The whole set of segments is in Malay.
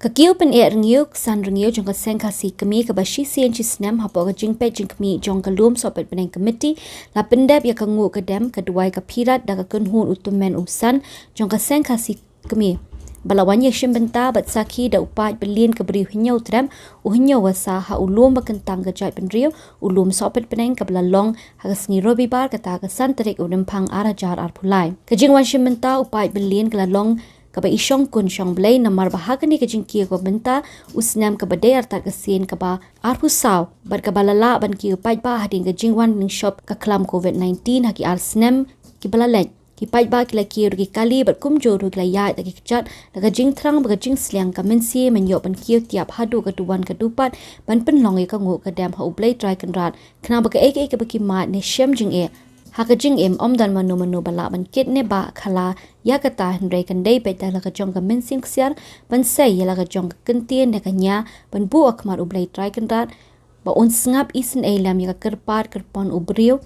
Kakiu pen rengiu san rengiu jong ka seng kasi kami ka bashi sien chi snam hapo ka jingpe jing kami jong ka lum sopet peneng committee la pendep ya ka ngu ka dem ka duai ka pirat da ka kunhun utumen usan jong ka seng kasi kami balawan ye shim benta bat saki da upai belin ka beri hinyau tram hinyau wasa ha ulum ba kentang ka jai penriu ulum sopet peneng ka belalong ha ka sngi robi bar ka ta ka san terik udempang ara jar ar pulai ka jingwan shim benta upai belin ka lalong kaba isyong kun syong blay namar bahaga ni kajing kia ko benta usnam kaba day artar kasin kaba arhusaw bar kaba lala ban kia pait ba hading kajing wan ning shop ka klam COVID-19 haki arsnam ki balalaj ki pait ba kila kia rugi kali bar kumjo rugi la yai taki kechat la kajing terang ba kajing seliang ka mensi menyok ban kia tiap hadu keduan kedupat ban penlong ka ngu ka dam ha ublay try kenrat kena ba ka eke ka baki mat ni syem jing hakajing om dan manu bala ban kit ne ba khala ya kata hendrai kan dei peta la kajong ka mensing ksiar ban sei ya la kajong ka kentien ne kanya ban bu akmar ublai try kan rat ba on sngap isen elam ya kerpar kerpon ubriu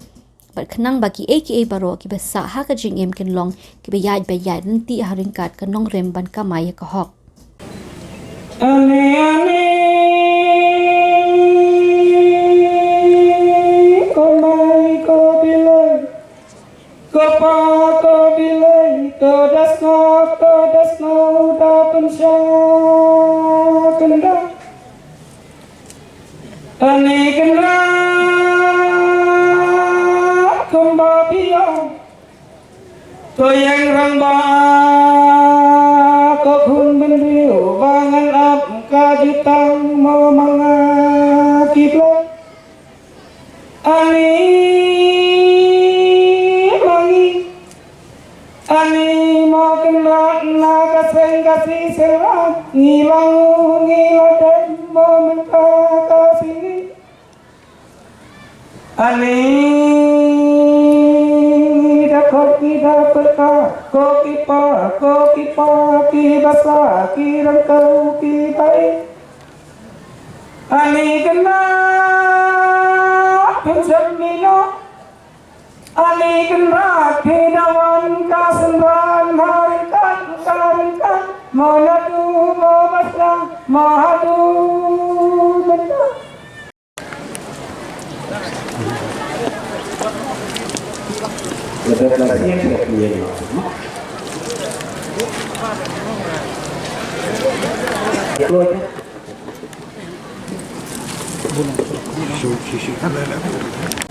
ba khnang ba ki aka baro ki basa hakajing ken long ki ba yai nanti haringkat kan nong rem ban kamai ka hok ane Todasna udah pensya kenda ane kenda kembapia to yang ramba ko khun bendiu bangan ap kajitang mau mangakibla ane kasih serat ngilang dan momen kasih ani dapat koki pa ki basa ki rangkau ki baik ani kena penjamino ani kena kedawan kasenran harikan Maladu mabasang mahadu benda.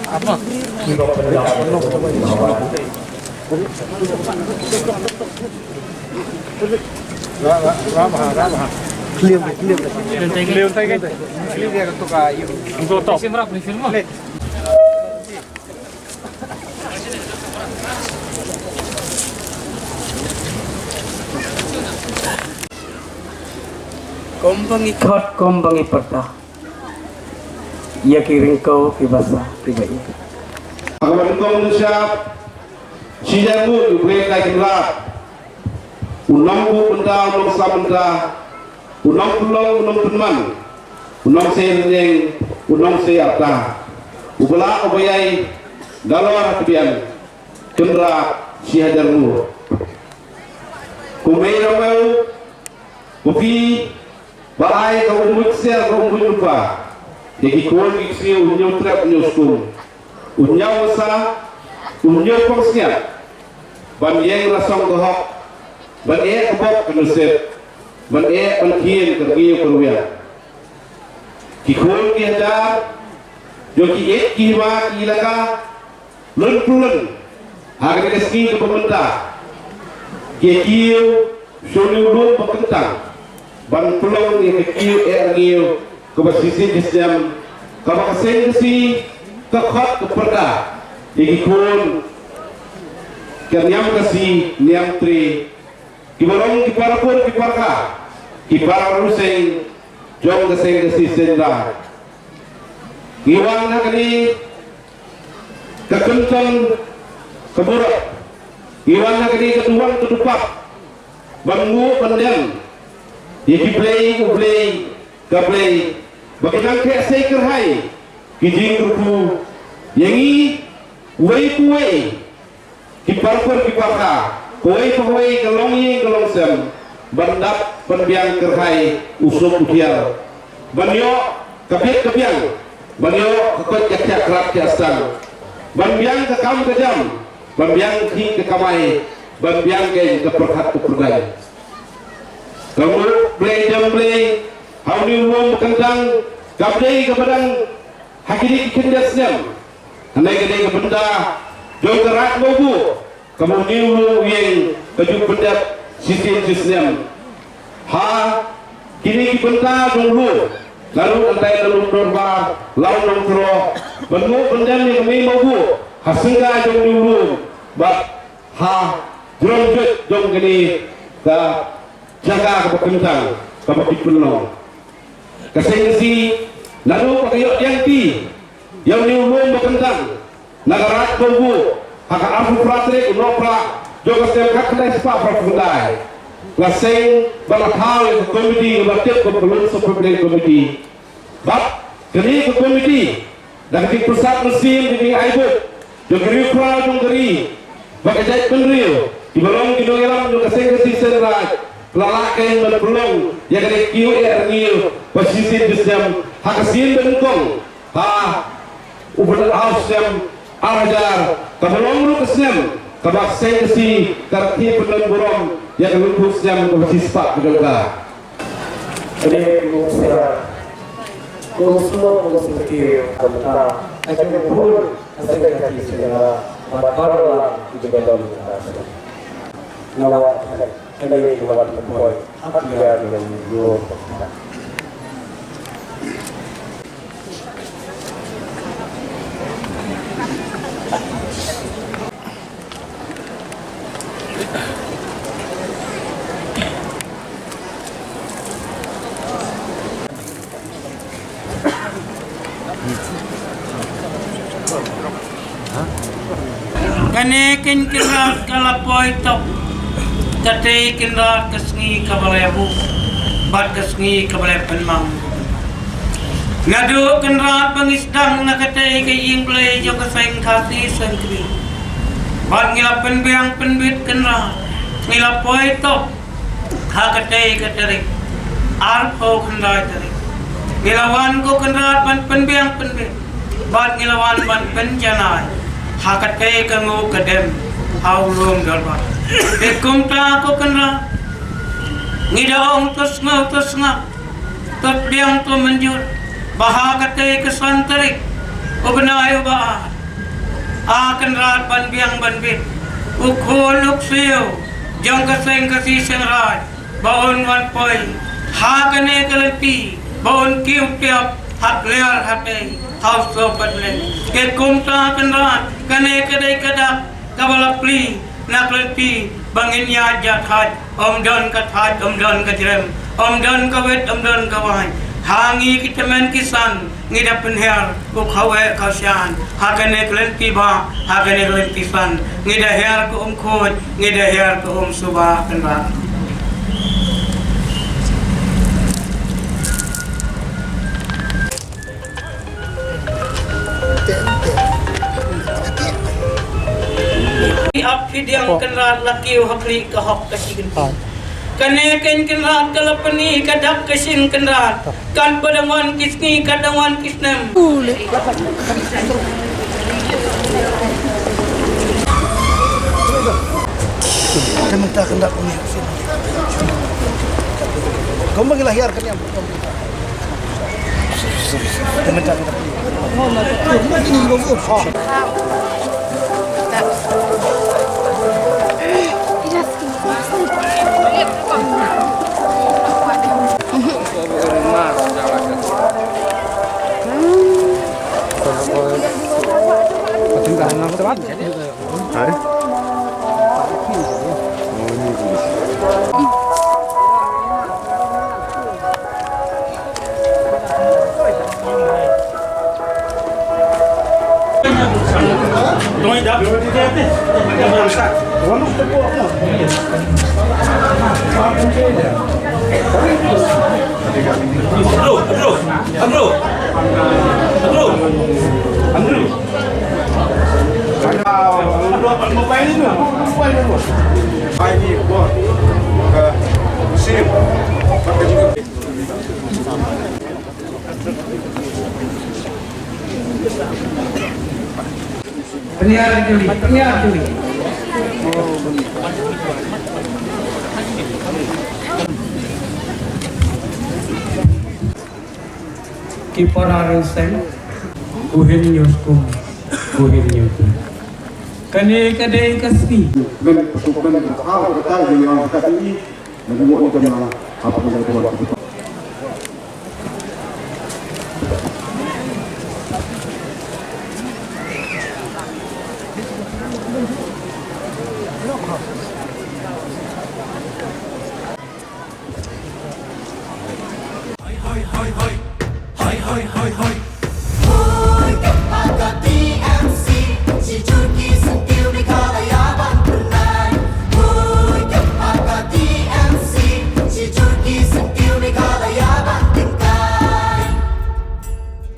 Apa? Clear dia untuk kayu. Untuk top. Film mah. Kombangi perta. Ia kiring kau kibasa pribadi. Kawan Indonesia, sijamu boleh lagi berat. Unang bu benda, unang samenda, unang pulau, unang teman, unang senyeng, unang seata. Ubala obayai galor kebian, kendra sihajarmu. Kumei ramau, kopi, balai kau muksel kau lupa. Jadi kau isi unyau trap nyuskum, unyau sa, unyau pangsiat, banjeng rasang gohok. Ban kebab kenusep ban kien kergiu keruya kikul kiada joki kiwa kilaka lun harga keski ke pemerintah kiu solu bekentang ban pulau ni kiu ergiu ke basisi sistem kabakaseng si kekhot keperda ikikun kenyam kasi niam tri Kibarong kiparapur kiparka kipara ruseng jong keseng kesi sendra kiwang na kani kekentong keburak kiwang na kani keduan kedupak banggu pendem yikiplay ublay kaplay bakinang kaya say kerhay kijing rupu yangi way kuway kiparapur kiparka Koi pahoi kalong ye kalong sem bandap penbiang kerhai usum utiar banyo kebiang banyo kekot yak kerap kiasan banbiang kekam kejam banbiang ki kekamai banbiang ke keperhat keperdai kamu play jam play hauni umum kentang kabdai kepadang hakiri kindasnya handai kedai kebenda jogerak bobu kamu niulu yang kejuk benda sistem ha kini kibenta dulu lalu antai lalu dorba lalu nongkro bengu benda ni kami bobu hasilnya jom dulu bak ha jronjut jom kini ka jaga kebentang kabut penuh kesengsi lalu pakayok yang ti yang niulu bekentang nagarat bobu haka afu pratre unopra joga stem kakdai spa prafundai laseng balathal komiti batet ko pelun so problem komiti bab kini ko komiti dan di pusat musim di aibu jogri pra jogri bagajai penrio di balong di dogelam joga seng si senraj lalaken belum ya kene kiu erniu posisi sistem haka sin bengkong ha ubal house sem arajar kabelong lu kesem kabak sengsi karti pelan burung yang lupus yang bersifat bergerak. Jadi saya semua berpikir tentang akan pun akan kaki saya amat di dalam nawat kali nawat boy apa dia dengan dulu. Kane kin kirat kalapoi tok kate kirat kesngi kabalebu bat kesngi kabale penmang ngadu kirat pengisdang nakate ke ingle jo kaseng khati sangkri bat ngila penbiang penbit kirat ngilapoi tok hakate kateri arpo kirat teri ngilawan ko kirat ban penbiang penbit bat ngilawan ban penjanai hakate kangu kadem haulum dalba ekum ta ko kanra ngidaong tos nga tot biang to menjur bahakate kesantarik obnayo ba akan rat ban biang ban bit ukhuluk siyo jang kaseng kasi sengraj baon wan poi hakane kalati baon kiu tiap hak lear hate haus so padlen ke kumta kanrat kane kadai kada kabala pli naklati bangin ya jathat om don kathat om don kajrem om don kawet om don kawai hangi kitamen kisan ngida penher ko khawe khasyan hakane klenti ba hakane klenti san ngida her ko khoj ngida her ko suba kanrat आप फिदियang kenrat laki hakli ka hak kasikin kane ken kenrat kalapani kadak kasin kenrat kan padangan kisni kadangan kisnem Kami tak hendak punya. Kau bagi lahir kan yang kami tak hendak punya. Ini bagus. Tengah juli. Kiparan sen, kuhin nyuskum, kuhin nyuskum. Kane kasih. Dan pasukan berkawal kita yang kita ini membuat kita apa yang kita buat.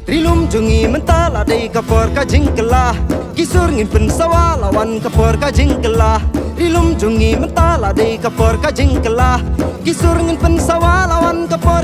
Rilum jungi mentala dei kapor ka jingkela kisur ngin pen sawa lawan kapor ka jingkela rilum jungi mentala dei kapor ka jingkela kisur ngin pen sawa lawan kapor